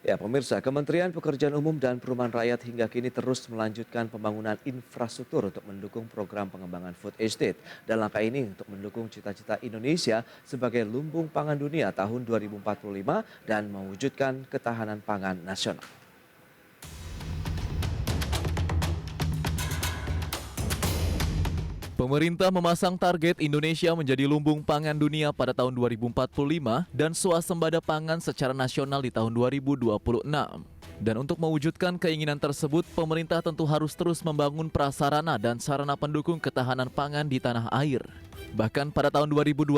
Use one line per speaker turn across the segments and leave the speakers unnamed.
Ya, pemirsa, Kementerian Pekerjaan Umum dan Perumahan Rakyat hingga kini terus melanjutkan pembangunan infrastruktur untuk mendukung program pengembangan food estate. Dan langkah ini untuk mendukung cita-cita Indonesia sebagai lumbung pangan dunia tahun 2045 dan mewujudkan ketahanan pangan nasional.
Pemerintah memasang target Indonesia menjadi lumbung pangan dunia pada tahun 2045 dan swasembada pangan secara nasional di tahun 2026. Dan untuk mewujudkan keinginan tersebut, pemerintah tentu harus terus membangun prasarana dan sarana pendukung ketahanan pangan di tanah air. Bahkan pada tahun 2020,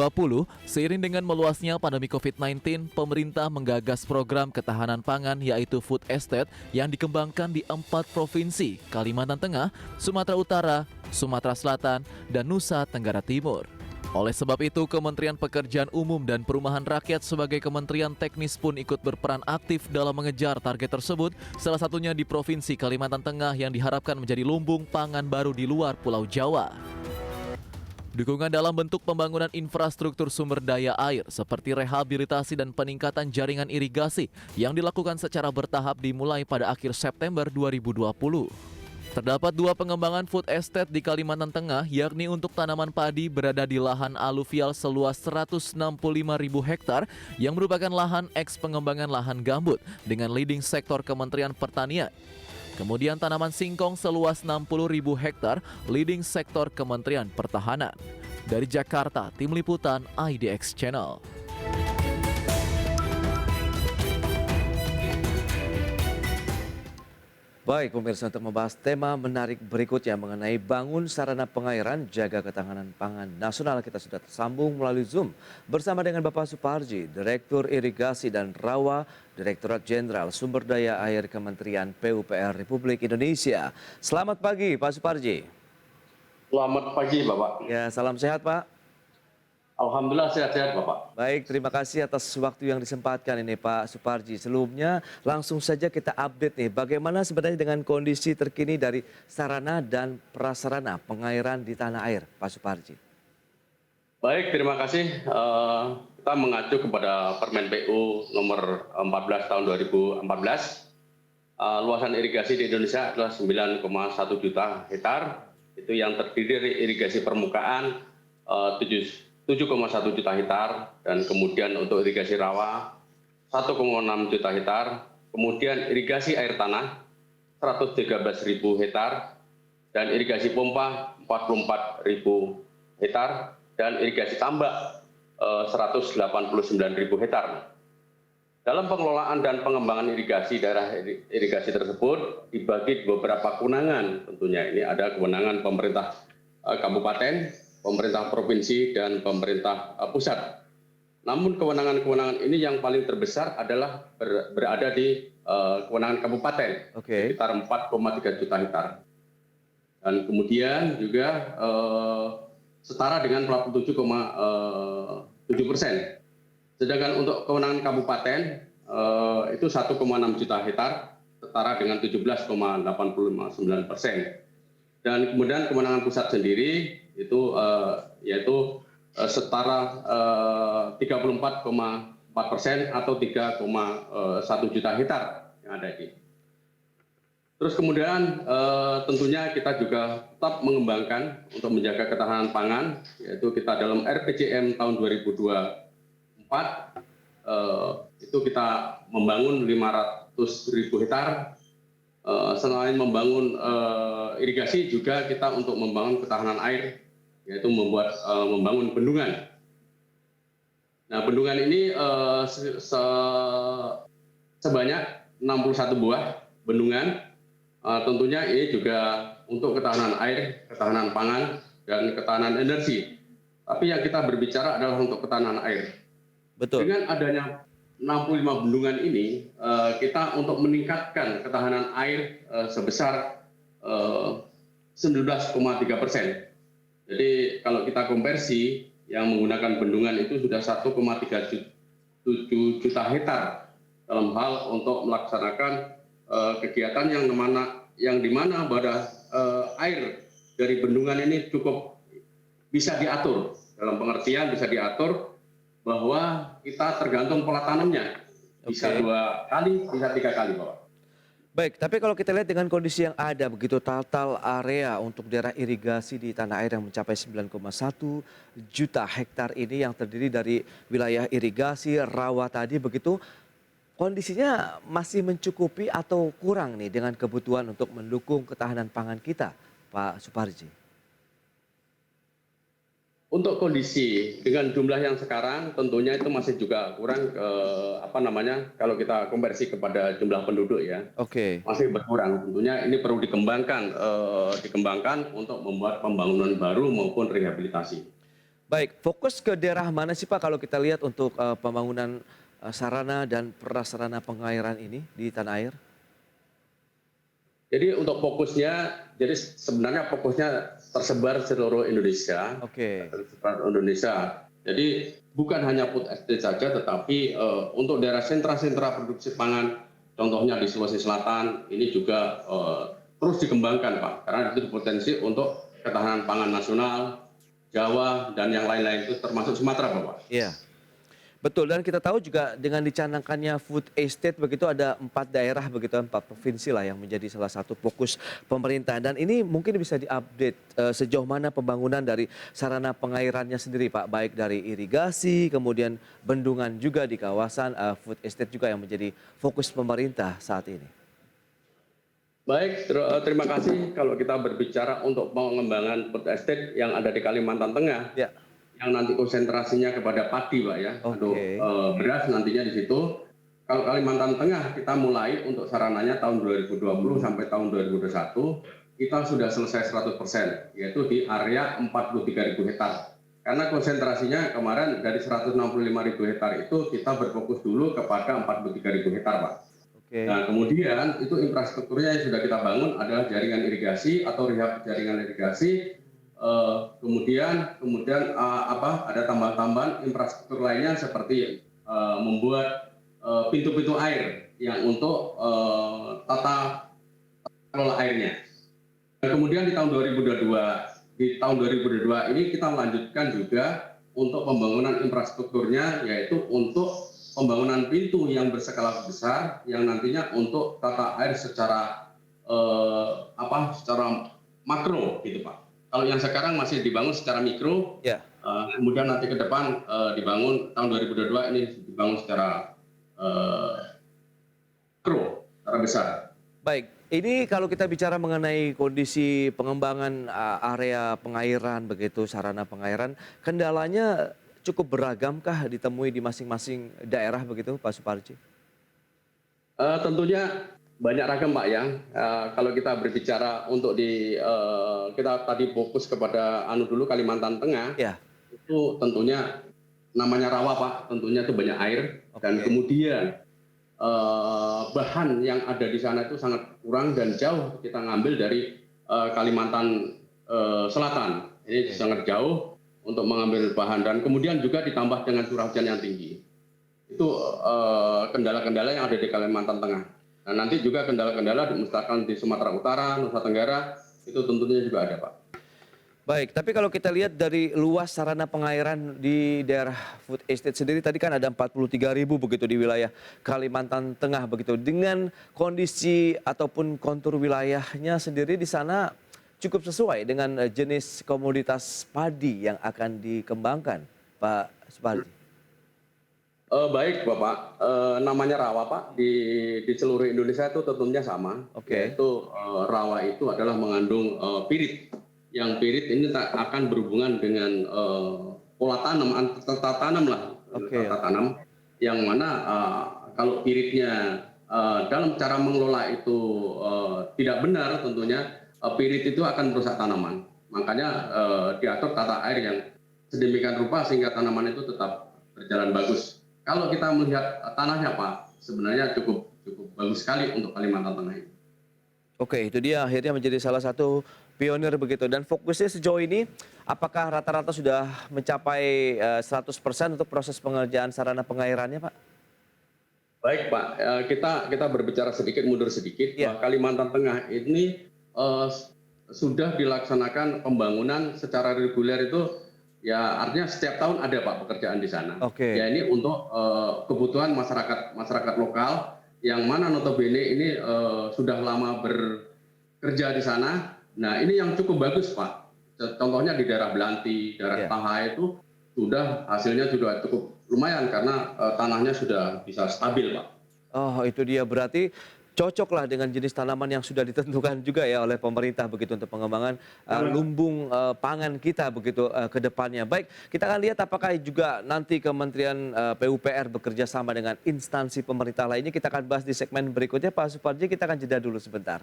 seiring dengan meluasnya pandemi COVID-19, pemerintah menggagas program ketahanan pangan yaitu Food Estate yang dikembangkan di 4 provinsi, Kalimantan Tengah, Sumatera Utara, Sumatera Selatan, dan Nusa Tenggara Timur. Oleh sebab itu, Kementerian Pekerjaan Umum dan Perumahan Rakyat sebagai kementerian teknis pun ikut berperan aktif dalam mengejar target tersebut, salah satunya di Provinsi Kalimantan Tengah yang diharapkan menjadi lumbung pangan baru di luar Pulau Jawa. Dukungan dalam bentuk pembangunan infrastruktur sumber daya air seperti rehabilitasi dan peningkatan jaringan irigasi yang dilakukan secara bertahap dimulai pada akhir September 2020. Terdapat 2 pengembangan food estate di Kalimantan Tengah, yakni untuk tanaman padi berada di lahan aluvial seluas 165.000 hektar yang merupakan lahan eks pengembangan lahan gambut dengan leading sektor Kementerian Pertanian. Kemudian tanaman singkong seluas 60.000 hektar, leading sektor Kementerian Pertahanan. Dari Jakarta, Tim Liputan IDX Channel.
Baik, pemirsa, untuk membahas tema menarik berikutnya mengenai bangun sarana pengairan, jaga ketahanan pangan nasional, kita sudah tersambung melalui Zoom bersama dengan Bapak Suparji, Direktur Irigasi dan Rawa, Direktorat Jenderal Sumber Daya Air Kementerian PUPR Republik Indonesia. Selamat pagi, Pak Suparji.
Selamat pagi, Bapak.
Ya, salam sehat, Pak.
Alhamdulillah sehat-sehat, Bapak.
Baik, terima kasih atas waktu yang disempatkan ini Pak Suparji. Sebelumnya langsung saja kita update nih, bagaimana sebenarnya dengan kondisi terkini dari sarana dan prasarana pengairan di tanah air, Pak Suparji.
Baik, terima kasih. Kita mengacu kepada Permen PU nomor 14 tahun 2014. Luasan irigasi di Indonesia adalah 9,1 juta hektar. Itu yang terdiri dari irigasi permukaan 7,1 juta hektar, dan kemudian untuk irigasi rawa 1,6 juta hektar, kemudian irigasi air tanah 113.000 hektar, dan irigasi pompa 44.000 hektar, dan irigasi tambak 189.000 hektar. Dalam pengelolaan dan pengembangan irigasi daerah irigasi tersebut dibagi beberapa kewenangan. Tentunya ini ada kewenangan pemerintah kabupaten, pemerintah provinsi, dan pemerintah pusat. Namun kewenangan-kewenangan ini yang paling terbesar adalah berada di kewenangan kabupaten, sekitar 4,3 juta hektar. Dan kemudian juga setara dengan 47,7%. Sedangkan untuk kewenangan kabupaten itu 1,6 juta hektar, setara dengan 17,89%. Dan kemudian kewenangan pusat sendiri itu yaitu setara 34,4% atau 3,1 juta hektar yang ada di. Terus kemudian tentunya kita juga tetap mengembangkan untuk menjaga ketahanan pangan, yaitu kita dalam RPJM tahun 2024 itu kita membangun 500.000 hektar. Selain membangun irigasi, juga kita untuk membangun ketahanan air, yaitu membangun bendungan. Nah, bendungan ini sebanyak 61 buah bendungan. Tentunya ini juga untuk ketahanan air, ketahanan pangan, dan ketahanan energi. Tapi yang kita berbicara adalah untuk ketahanan air.
Betul.
Dengan adanya 65 bendungan ini, kita untuk meningkatkan ketahanan air sebesar 19,3%. Jadi kalau kita konversi, yang menggunakan bendungan itu sudah 1,37 juta hektar dalam hal untuk melaksanakan kegiatan yang dimana pada air dari bendungan ini cukup bisa diatur. Dalam pengertian bisa diatur bahwa kita tergantung pola tanamnya. Bisa
Oke.
2 kali, bisa 3 kali, Bapak.
Baik, tapi kalau kita lihat dengan kondisi yang ada begitu total area untuk daerah irigasi di tanah air yang mencapai 9,1 juta hektar ini yang terdiri dari wilayah irigasi, rawa tadi begitu, kondisinya masih mencukupi atau kurang nih dengan kebutuhan untuk mendukung ketahanan pangan kita, Pak Suparji?
Untuk kondisi dengan jumlah yang sekarang tentunya itu masih juga kurang, apa namanya, kalau kita konversi kepada jumlah penduduk ya,
Oke.
masih berkurang. Tentunya ini perlu dikembangkan untuk membuat pembangunan baru maupun rehabilitasi.
Baik, fokus ke daerah mana sih Pak kalau kita lihat untuk pembangunan sarana dan prasarana pengairan ini di tanah air?
Jadi untuk fokusnya, jadi sebenarnya fokusnya tersebar seluruh Indonesia.
Oke.
Seluruh Indonesia. Jadi bukan hanya food estate saja, tetapi untuk daerah sentra-sentra produksi pangan, contohnya di Sulawesi Selatan, ini juga terus dikembangkan Pak, karena itu potensi untuk ketahanan pangan nasional, Jawa, dan yang lain-lain itu termasuk Sumatera Bapak.
Iya. Betul, dan kita tahu juga dengan dicanangkannya food estate begitu ada 4 daerah begitu, 4 provinsi lah yang menjadi salah satu fokus pemerintah. Dan ini mungkin bisa diupdate sejauh mana pembangunan dari sarana pengairannya sendiri Pak, baik dari irigasi, kemudian bendungan juga di kawasan food estate juga yang menjadi fokus pemerintah saat ini.
Baik, terima kasih. Kalau kita berbicara untuk pengembangan food estate yang ada di Kalimantan Tengah,
Ya,
yang nanti konsentrasinya kepada padi Pak ya, untuk
oke.
beras nantinya di situ. Kalau Kalimantan Tengah kita mulai untuk sarananya tahun 2020 sampai tahun 2021, kita sudah selesai 100%, yaitu di area 43.000 hektar. Karena konsentrasinya kemarin dari 165.000 hektar itu kita berfokus dulu kepada 43.000 hektar Pak.
Oke.
Nah kemudian itu infrastrukturnya yang sudah kita bangun adalah jaringan irigasi atau rehab jaringan irigasi. Kemudian ada tambahan-tambahan infrastruktur lainnya seperti membuat pintu-pintu air yang untuk tata kelola airnya. Dan kemudian di tahun 2022 ini kita melanjutkan juga untuk pembangunan infrastrukturnya, yaitu untuk pembangunan pintu yang berskala besar yang nantinya untuk tata air secara makro gitu Pak. Kalau yang sekarang masih dibangun secara mikro,
Ya.
kemudian nanti ke depan dibangun tahun 2022 ini dibangun secara makro, secara besar.
Baik, ini kalau kita bicara mengenai kondisi pengembangan area pengairan begitu, sarana pengairan, kendalanya cukup beragamkah ditemui di masing-masing daerah begitu, Pak Suparji?
Tentunya banyak ragam Pak ya. Kalau kita berbicara untuk kita tadi fokus kepada dulu Kalimantan Tengah,
Ya.
itu tentunya namanya rawa Pak, tentunya itu banyak air. Dan
Oke.
kemudian bahan yang ada di sana itu sangat kurang dan jauh kita ngambil dari Kalimantan Selatan. Ini sangat jauh untuk mengambil bahan dan kemudian juga ditambah dengan curah hujan yang tinggi. Itu kendala-kendala yang ada di Kalimantan Tengah. Nah, nanti juga kendala-kendala misalkan di Sumatera Utara, Nusa Tenggara, itu tentunya juga ada Pak.
Baik, tapi kalau kita lihat dari luas sarana pengairan di daerah food estate sendiri tadi kan ada 43.000 begitu di wilayah Kalimantan Tengah begitu. Dengan kondisi ataupun kontur wilayahnya sendiri di sana cukup sesuai dengan jenis komoditas padi yang akan dikembangkan, Pak Suparji.
Baik Bapak, namanya rawa Pak di seluruh Indonesia itu tentunya sama.
Oke.
Yaitu rawa itu adalah mengandung pirit. Yang pirit ini akan berhubungan dengan pola tanam, tata tanam lah.
Oke.
Tata tanam. Yang mana kalau piritnya dalam cara mengelola itu tidak benar tentunya pirit itu akan merusak tanaman. Makanya diatur tata air yang sedemikian rupa sehingga tanaman itu tetap berjalan bagus. Kalau kita melihat tanahnya Pak, sebenarnya cukup bagus sekali untuk Kalimantan Tengah ini.
Oke, itu dia akhirnya menjadi salah satu pionir begitu. Dan fokusnya sejauh ini, apakah rata-rata sudah mencapai 100% untuk proses pengerjaan sarana pengairannya, Pak?
Baik Pak, kita berbicara sedikit mundur sedikit.
Ya.
Kalimantan Tengah ini sudah dilaksanakan pembangunan secara reguler itu ya artinya setiap tahun ada Pak pekerjaan di sana.
Oke.
Ya ini untuk kebutuhan masyarakat lokal yang mana notabene ini sudah lama bekerja di sana. Nah ini yang cukup bagus Pak. Contohnya di daerah Belanti, daerah Taha itu sudah hasilnya juga cukup lumayan karena tanahnya sudah bisa stabil Pak.
Oh, itu dia, berarti cocoklah dengan jenis tanaman yang sudah ditentukan juga ya oleh pemerintah begitu untuk pengembangan lumbung pangan kita begitu ke depannya. Baik, kita akan lihat apakah juga nanti Kementerian PUPR bekerja sama dengan instansi pemerintah lainnya. Kita akan bahas di segmen berikutnya. Pak Suparji, kita akan jeda dulu sebentar.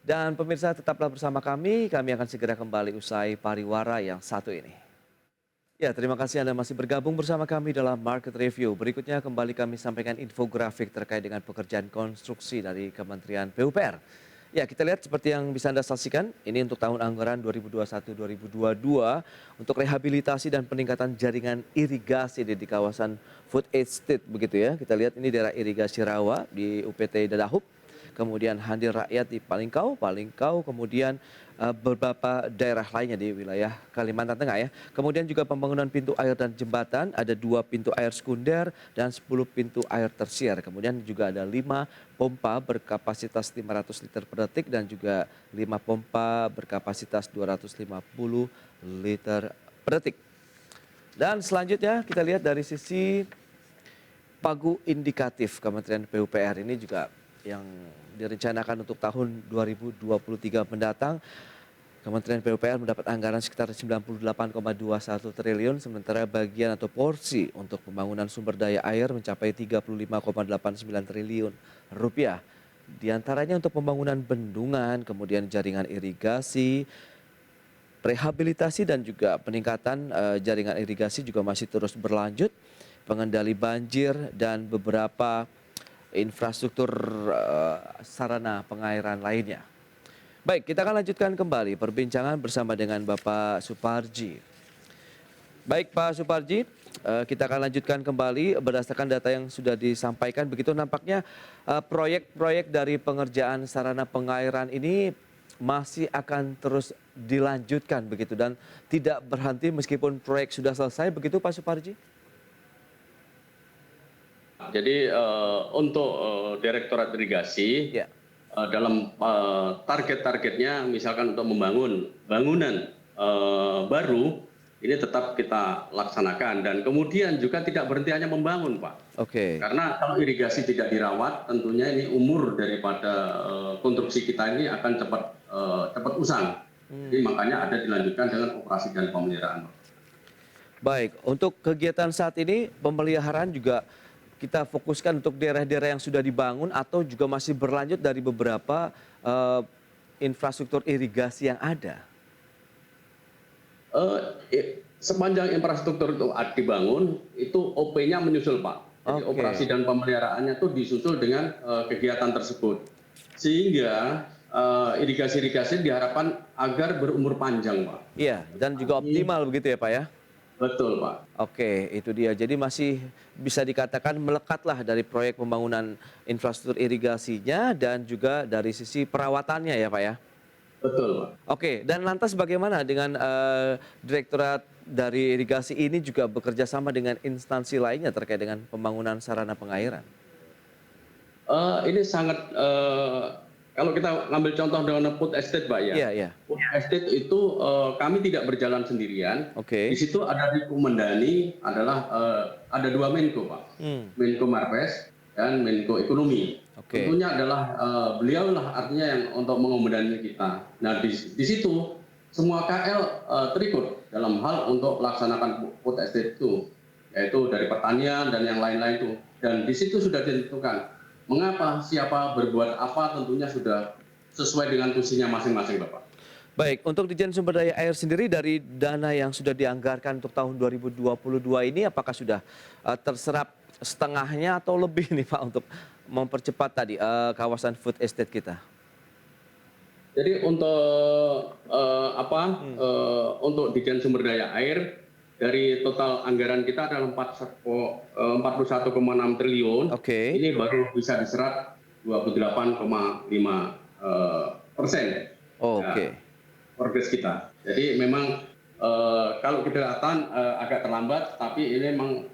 Dan pemirsa tetaplah bersama kami akan segera kembali usai pariwara yang satu ini. Ya, terima kasih Anda masih bergabung bersama kami dalam Market Review. Berikutnya kembali kami sampaikan infografik terkait dengan pekerjaan konstruksi dari Kementerian PUPR. Ya, kita lihat seperti yang bisa Anda saksikan, ini untuk tahun anggaran 2021-2022 untuk rehabilitasi dan peningkatan jaringan irigasi di kawasan Food Estate begitu ya. Kita lihat ini daerah irigasi rawa di UPT Dadahub, kemudian Handil Rakyat di Palingkau, kemudian beberapa daerah lainnya di wilayah Kalimantan Tengah ya. Kemudian juga pembangunan pintu air dan jembatan, ada 2 pintu air sekunder dan 10 pintu air tersier. Kemudian juga ada 5 pompa berkapasitas 500 liter per detik dan juga 5 pompa berkapasitas 250 liter per detik. Dan selanjutnya kita lihat dari sisi pagu indikatif Kementerian PUPR ini juga yang direncanakan untuk tahun 2023 mendatang. Kementerian PUPR mendapat anggaran sekitar 98,21 triliun, sementara bagian atau porsi untuk pembangunan sumber daya air mencapai 35,89 triliun rupiah. Di antaranya untuk pembangunan bendungan, kemudian jaringan irigasi, rehabilitasi dan juga peningkatan jaringan irigasi juga masih terus berlanjut, pengendali banjir dan beberapa infrastruktur sarana pengairan lainnya. Baik, kita akan lanjutkan kembali perbincangan bersama dengan Bapak Suparji. Baik Pak Suparji, kita akan lanjutkan kembali berdasarkan data yang sudah disampaikan. Begitu nampaknya proyek-proyek dari pengerjaan sarana pengairan ini masih akan terus dilanjutkan begitu dan tidak berhenti meskipun proyek sudah selesai, begitu Pak Suparji?
Jadi untuk Direktorat Irigasi dalam target-targetnya misalkan untuk membangun bangunan baru ini tetap kita laksanakan dan kemudian juga tidak berhenti hanya membangun Pak.
Oke.
Karena kalau irigasi tidak dirawat tentunya ini umur daripada konstruksi kita ini akan cepat usang. Jadi makanya ada dilanjutkan dengan operasi dan pemeliharaan.
Baik, untuk kegiatan saat ini pemeliharaan juga kita fokuskan untuk daerah-daerah yang sudah dibangun atau juga masih berlanjut dari beberapa infrastruktur irigasi yang ada?
Sepanjang infrastruktur itu dibangun, itu OP-nya menyusul Pak. Jadi operasi dan pemeliharaannya itu disusul dengan kegiatan tersebut. Sehingga irigasi-irigasi diharapkan agar berumur panjang Pak.
Iya, dan juga optimal begitu ya Pak ya?
Betul Pak.
Oke, itu dia. Jadi masih bisa dikatakan melekatlah dari proyek pembangunan infrastruktur irigasinya dan juga dari sisi perawatannya ya Pak ya?
Betul Pak.
Oke, dan lantas bagaimana dengan Direktorat dari Irigasi ini juga bekerja sama dengan instansi lainnya terkait dengan pembangunan sarana pengairan?
Ini sangat kalau kita ngambil contoh dengan Food Estate, Pak ya.
Iya.
Food Estate itu kami tidak berjalan sendirian.
Oke.
Di situ ada dikomendani adalah ada 2 Menko, Pak. Menko Marves dan Menko Ekonomi.
Oke.
Tentunya adalah beliaulah artinya yang untuk mengomentari kita. Nah di situ semua KL terikut dalam hal untuk melaksanakan Food Estate itu, yaitu dari pertanian dan yang lain-lain itu. Dan di situ sudah ditentukan mengapa, siapa, berbuat apa, tentunya sudah sesuai dengan tusinya masing-masing, Bapak.
Baik, untuk Ditjen Sumber Daya Air sendiri dari dana yang sudah dianggarkan untuk tahun 2022 ini apakah sudah terserap setengahnya atau lebih nih Pak untuk mempercepat tadi kawasan food estate kita?
Jadi untuk untuk Ditjen Sumber Daya Air dari total anggaran kita adalah 41,6 triliun.
Oke.
Ini baru bisa diserap 28,5%.
Oh, oke.
Progres kita. Jadi memang kalau kelihatan agak terlambat, tapi ini memang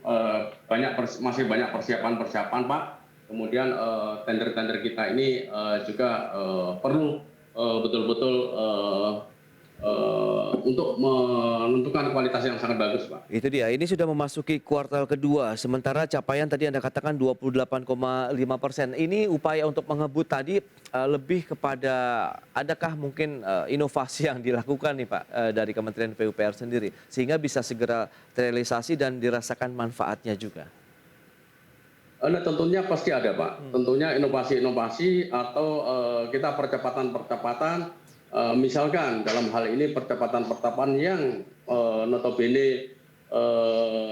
masih banyak persiapan Pak. Kemudian tender-tender kita ini juga perlu betul-betul untuk menentukan kualitas yang sangat bagus Pak.
Itu dia, ini sudah memasuki kuartal kedua, sementara capaian tadi Anda katakan 28,5%. Ini upaya untuk mengebut tadi lebih kepada, adakah mungkin inovasi yang dilakukan nih Pak dari Kementerian PUPR sendiri, sehingga bisa segera terrealisasi dan dirasakan manfaatnya juga?
Nah, tentunya pasti ada Pak, tentunya inovasi-inovasi atau kita percepatan-percepatan. Misalkan dalam hal ini percepatan-percepatan yang notabene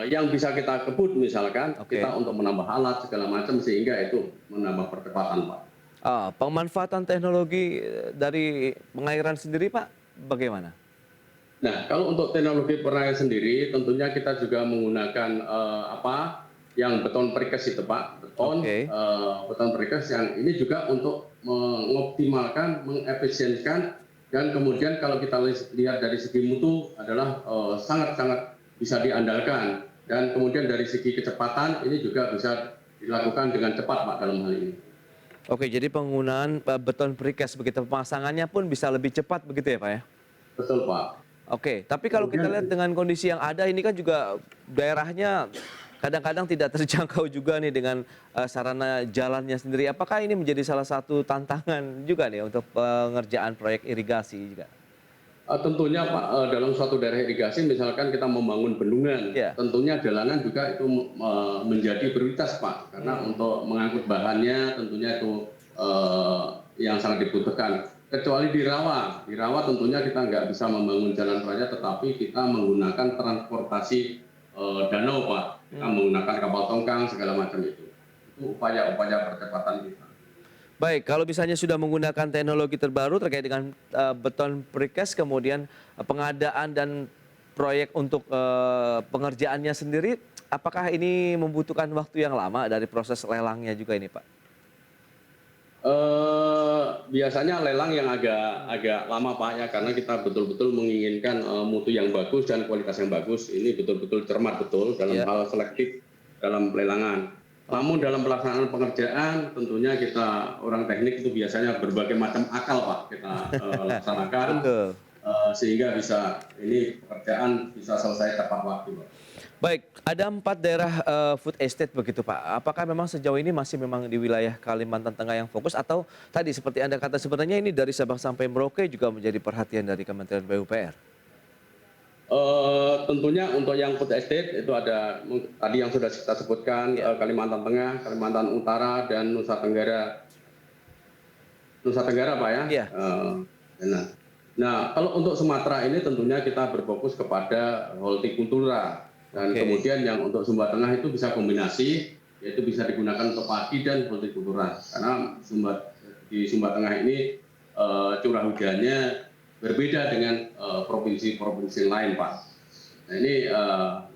yang bisa kita kebut, misalkan kita untuk menambah alat segala macam sehingga itu menambah percepatan Pak.
Pemanfaatan teknologi dari pengairan sendiri Pak bagaimana?
Nah, kalau untuk teknologi pengairan sendiri tentunya kita juga menggunakan yang beton precast itu Pak, beton precast yang ini juga untuk mengoptimalkan, mengefisienkan. Dan kemudian kalau kita lihat dari segi mutu adalah sangat-sangat bisa diandalkan. Dan kemudian dari segi kecepatan ini juga bisa dilakukan dengan cepat Pak dalam hal ini.
Oke, jadi penggunaan beton precast begitu, pemasangannya pun bisa lebih cepat begitu ya Pak ya?
Betul Pak.
Oke, tapi kalau kita lihat dengan kondisi yang ada ini kan juga daerahnya kadang-kadang tidak terjangkau juga nih dengan sarana jalannya sendiri. Apakah ini menjadi salah satu tantangan juga nih untuk pengerjaan proyek irigasi juga?
Tentunya Pak, dalam suatu daerah irigasi misalkan kita membangun bendungan, tentunya jalanan juga itu menjadi prioritas Pak. Karena untuk mengangkut bahannya tentunya itu yang sangat dibutuhkan. Kecuali di rawa tentunya kita nggak bisa membangun jalan raya, tetapi kita menggunakan transportasi danau Pak, kita menggunakan kapal tongkang segala macam itu upaya-upaya percepatan kita.
Baik, kalau misalnya sudah menggunakan teknologi terbaru terkait dengan beton precast, kemudian pengadaan dan proyek untuk pengerjaannya sendiri, apakah ini membutuhkan waktu yang lama dari proses lelangnya juga ini Pak?
Biasanya lelang yang agak lama Pak ya, karena kita betul-betul menginginkan mutu yang bagus dan kualitas yang bagus. Ini betul-betul cermat betul dalam hal selektif dalam pelelangan. Namun dalam pelaksanaan pengerjaan tentunya kita orang teknik itu biasanya berbagai macam akal Pak kita laksanakan sehingga bisa ini pekerjaan bisa selesai tepat waktu Pak.
Baik, ada 4 daerah food estate begitu Pak. Apakah memang sejauh ini masih memang di wilayah Kalimantan Tengah yang fokus, atau tadi seperti Anda kata sebenarnya ini dari Sabang sampai Merauke juga menjadi perhatian dari Kementerian PUPR?
Tentunya untuk yang food estate itu ada tadi yang sudah kita sebutkan, Kalimantan Tengah, Kalimantan Utara, dan Nusa Tenggara. Nusa Tenggara Pak ya? Nah, kalau untuk Sumatera ini tentunya kita berfokus kepada hortikultura. Dan kemudian yang untuk Sumba Tengah itu bisa kombinasi, yaitu bisa digunakan untuk padi dan hortikultura. Karena di Sumba Tengah ini curah hujannya berbeda dengan provinsi-provinsi lain Pak. Nah ini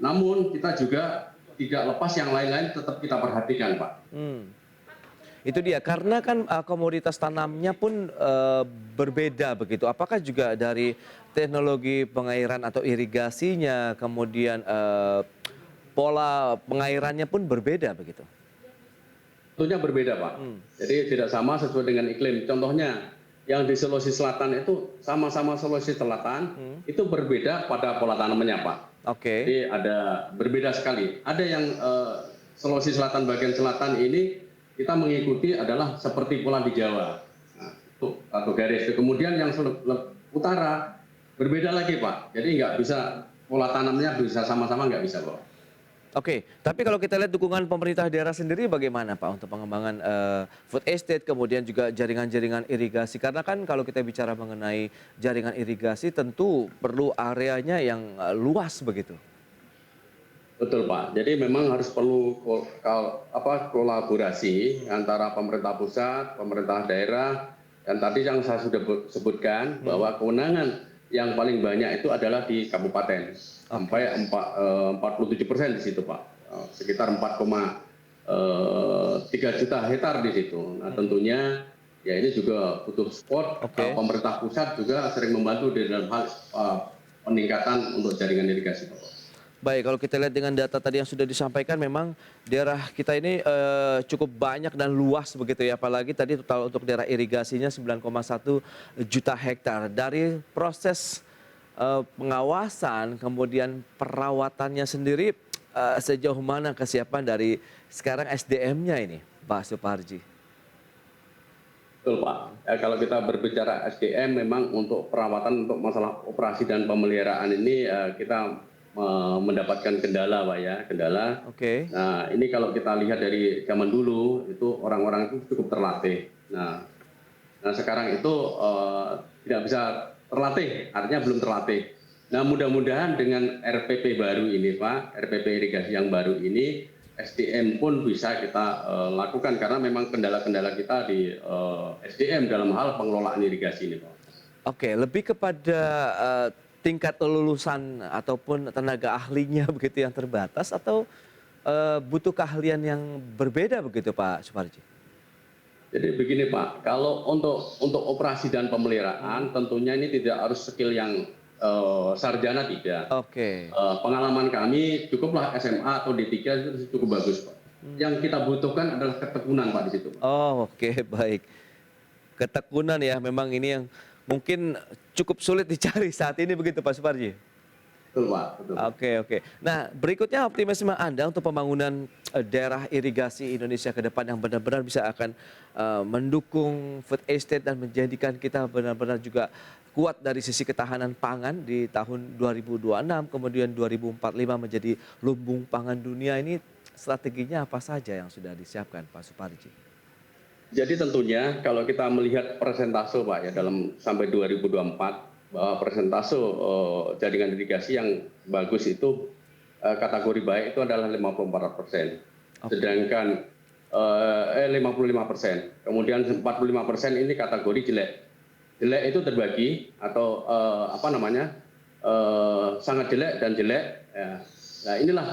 namun kita juga tidak lepas yang lain-lain tetap kita perhatikan Pak.
Itu dia, karena kan komoditas tanamnya pun berbeda begitu. Apakah juga dari teknologi pengairan atau irigasinya, kemudian pola pengairannya pun berbeda begitu?
Tentunya berbeda Pak. Jadi tidak sama sesuai dengan iklim. Contohnya yang di Sulawesi Selatan itu sama-sama Sulawesi Selatan itu berbeda pada pola tanamannya Pak. Jadi ada berbeda sekali. Ada yang Sulawesi Selatan bagian selatan ini kita mengikuti adalah seperti pola di Jawa. Nah, itu satu garis. Kemudian yang utara berbeda lagi Pak. Jadi nggak bisa pola tanamnya bisa sama-sama nggak bisa Pak.
Tapi kalau kita lihat dukungan pemerintah daerah sendiri bagaimana Pak untuk pengembangan food estate, kemudian juga jaringan-jaringan irigasi? Karena kan kalau kita bicara mengenai jaringan irigasi tentu perlu areanya yang luas begitu.
Betul Pak. Jadi memang harus perlu kolaborasi antara pemerintah pusat, pemerintah daerah, dan tadi yang saya sudah sebutkan bahwa kewenangan yang paling banyak itu adalah di kabupaten. Sampai 47% di situ Pak. Sekitar 4,3 juta hektar di situ. Nah tentunya ya ini juga butuh support. Pemerintah pusat juga sering membantu di dalam hal peningkatan untuk jaringan irigasi, Bapak.
Baik, kalau kita lihat dengan data tadi yang sudah disampaikan, memang daerah kita ini cukup banyak dan luas begitu ya. Apalagi tadi total untuk daerah irigasinya 9,1 juta hektar. Dari proses pengawasan, kemudian perawatannya sendiri, sejauh mana kesiapan dari sekarang SDM-nya ini, Pak Suparji?
Betul, Pak. Kalau kita berbicara SDM, memang untuk perawatan untuk masalah operasi dan pemeliharaan ini kita mendapatkan kendala, Pak ya, kendala.
Oke.
Nah, ini kalau kita lihat dari zaman dulu itu orang-orang itu cukup terlatih. Nah sekarang itu tidak bisa terlatih, artinya belum terlatih. Nah, mudah-mudahan dengan RPP baru ini, Pak, RPP irigasi yang baru ini, SDM pun bisa kita lakukan karena memang kendala-kendala kita di SDM dalam hal pengelolaan irigasi ini, Pak.
Oke, lebih kepada tingkat lulusan ataupun tenaga ahlinya begitu yang terbatas, atau butuh keahlian yang berbeda begitu, Pak Suparji?
Jadi begini, Pak, kalau untuk operasi dan pemeliharaan tentunya ini tidak harus skill yang sarjana, tidak.
Oke.
Pengalaman kami cukuplah SMA atau D3 itu cukup bagus, Pak. Yang kita butuhkan adalah ketekunan, Pak, di situ, Pak.
Oh, oke, baik. Ketekunan ya, memang ini yang mungkin cukup sulit dicari saat ini begitu, Pak Suparji?
Betul, Pak. Betul.
Oke. Nah, berikutnya optimisme Anda untuk pembangunan daerah irigasi Indonesia ke depan yang benar-benar bisa akan mendukung food estate dan menjadikan kita benar-benar juga kuat dari sisi ketahanan pangan di tahun 2026, kemudian 2045 menjadi lumbung pangan dunia. Ini strateginya apa saja yang sudah disiapkan, Pak Suparji?
Jadi tentunya kalau kita melihat persentase, Pak, ya dalam sampai 2024 bahwa persentase jaringan irigasi yang bagus itu kategori baik itu adalah 54%, sedangkan 55%, kemudian 45% ini kategori jelek. Jelek itu terbagi atau sangat jelek dan jelek. Ya. Nah inilah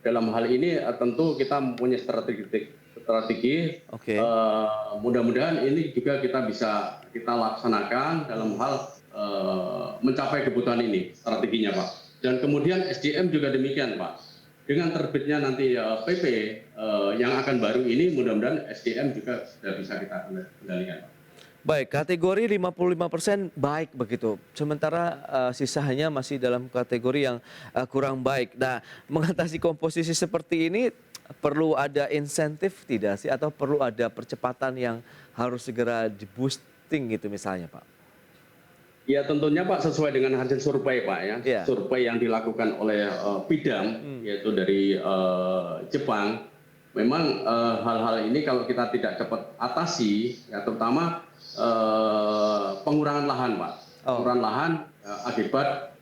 dalam hal ini tentu kita mempunyai strategi.
Oke.
Mudah-mudahan ini juga kita bisa kita laksanakan dalam hal mencapai kebutuhan ini strateginya, Pak. Dan kemudian SDM juga demikian, Pak. Dengan terbitnya nanti PP yang akan baru ini, mudah-mudahan SDM juga sudah bisa kita kendalikan, Pak.
Baik, kategori 55% baik begitu. Sementara sisanya masih dalam kategori yang kurang baik. Nah, mengatasi komposisi seperti ini perlu ada insentif tidak sih, atau perlu ada percepatan yang harus segera di-boosting gitu misalnya, Pak?
Ya tentunya, Pak, sesuai dengan hasil survei, Pak ya.
Yeah.
Survei yang dilakukan oleh Pidam, yaitu dari Jepang. Memang hal-hal ini kalau kita tidak cepat atasi, ya terutama pengurangan lahan, Pak. Pengurangan lahan akibat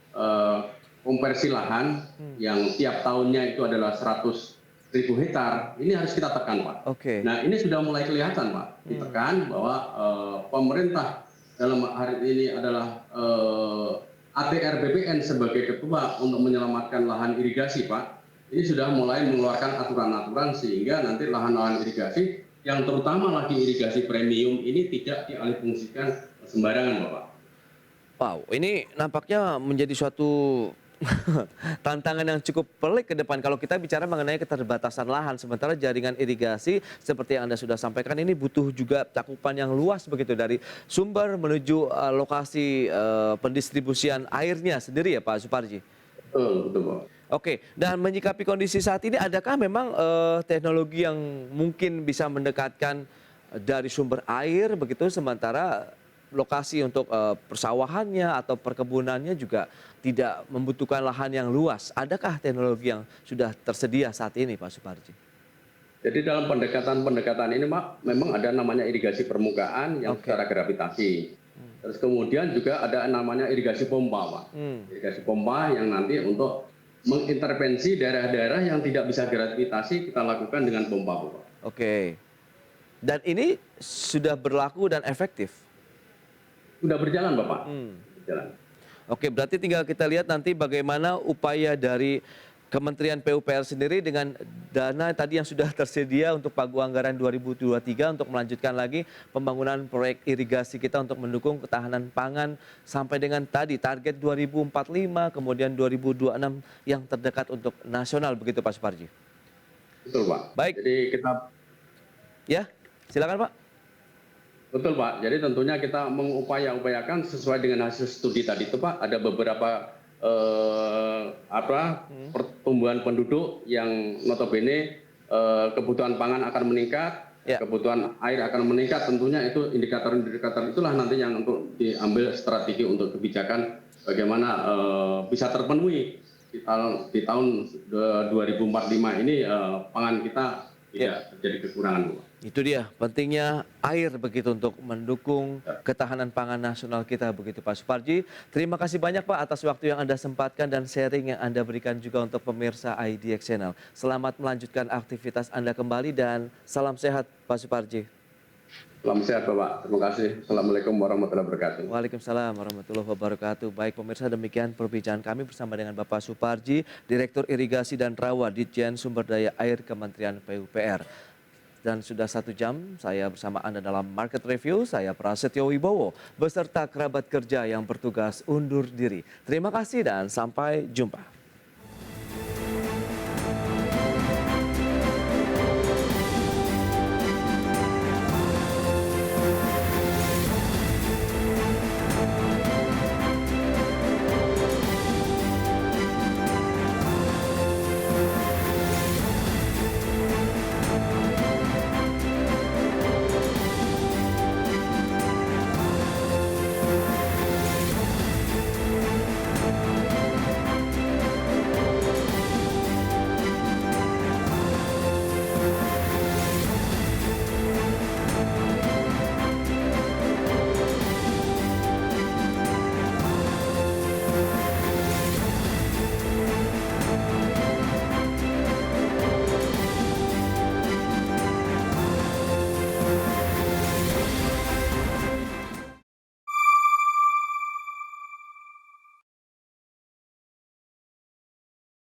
konversi lahan yang tiap tahunnya itu adalah 100.000 hektar, ini harus kita tekan, Pak.
Oke.
Nah ini sudah mulai kelihatan, Pak, ditekan bahwa pemerintah dalam hari ini adalah ATR BPN sebagai ketua untuk menyelamatkan lahan irigasi, Pak. Ini sudah mulai mengeluarkan aturan-aturan sehingga nanti lahan-lahan irigasi yang terutama lagi irigasi premium ini tidak dialihfungsikan sembarangan, Bapak.
Wow, ini nampaknya menjadi suatu tantangan yang cukup pelik ke depan kalau kita bicara mengenai keterbatasan lahan, sementara jaringan irigasi seperti yang Anda sudah sampaikan ini butuh juga cakupan yang luas begitu dari sumber menuju lokasi pendistribusian airnya sendiri ya, Pak Suparji?
Betul, Pak.
Oke, dan menyikapi kondisi saat ini, adakah memang teknologi yang mungkin bisa mendekatkan dari sumber air begitu, sementara lokasi untuk persawahannya atau perkebunannya juga tidak membutuhkan lahan yang luas? Adakah teknologi yang sudah tersedia saat ini, Pak Suparji?
Jadi dalam pendekatan ini, Pak, memang ada namanya irigasi permukaan yang secara gravitasi. Terus kemudian juga ada namanya irigasi pompa, Pak. Irigasi pompa yang nanti untuk mengintervensi daerah-daerah yang tidak bisa gravitasi kita lakukan dengan pompa, Pak.
Oke. Dan ini sudah berlaku dan efektif?
Sudah berjalan, Bapak. Berjalan.
Oke, berarti tinggal kita lihat nanti bagaimana upaya dari Kementerian PUPR sendiri dengan dana tadi yang sudah tersedia untuk pagu anggaran 2023 untuk melanjutkan lagi pembangunan proyek irigasi kita untuk mendukung ketahanan pangan sampai dengan tadi target 2045 kemudian 2026 yang terdekat untuk nasional begitu Pak Suparji.
Betul Pak.
Baik.
Jadi kita
Ya, silakan Pak.
Betul Pak. Jadi tentunya kita mengupaya-upayakan sesuai dengan hasil studi tadi itu Pak. Ada beberapa pertumbuhan penduduk yang notabene kebutuhan pangan akan meningkat,
Ya.
kebutuhan air akan meningkat. Tentunya itu indikator-indikator itulah nanti yang untuk diambil strategi untuk kebijakan bagaimana bisa terpenuhi di tahun 2045 ini pangan kita tidak terjadi kekurangan Bu.
Itu dia pentingnya air begitu untuk mendukung ketahanan pangan nasional kita begitu Pak Suparji. Terima kasih banyak Pak atas waktu yang Anda sempatkan dan sharing yang Anda berikan juga untuk pemirsa IDX Channel. Selamat melanjutkan aktivitas Anda kembali dan salam sehat Pak Suparji.
Salam sehat Bapak. Terima kasih. Assalamualaikum warahmatullahi wabarakatuh.
Waalaikumsalam warahmatullahi wabarakatuh. Baik pemirsa, demikian perbincangan kami bersama dengan Bapak Suparji, Direktur Irigasi dan Rawa Ditjen Sumber Daya Air Kementerian PUPR. Dan sudah 1 jam saya bersama Anda dalam Market Review. Saya Prasetyo Wibowo beserta kerabat kerja yang bertugas undur diri. Terima kasih dan sampai jumpa.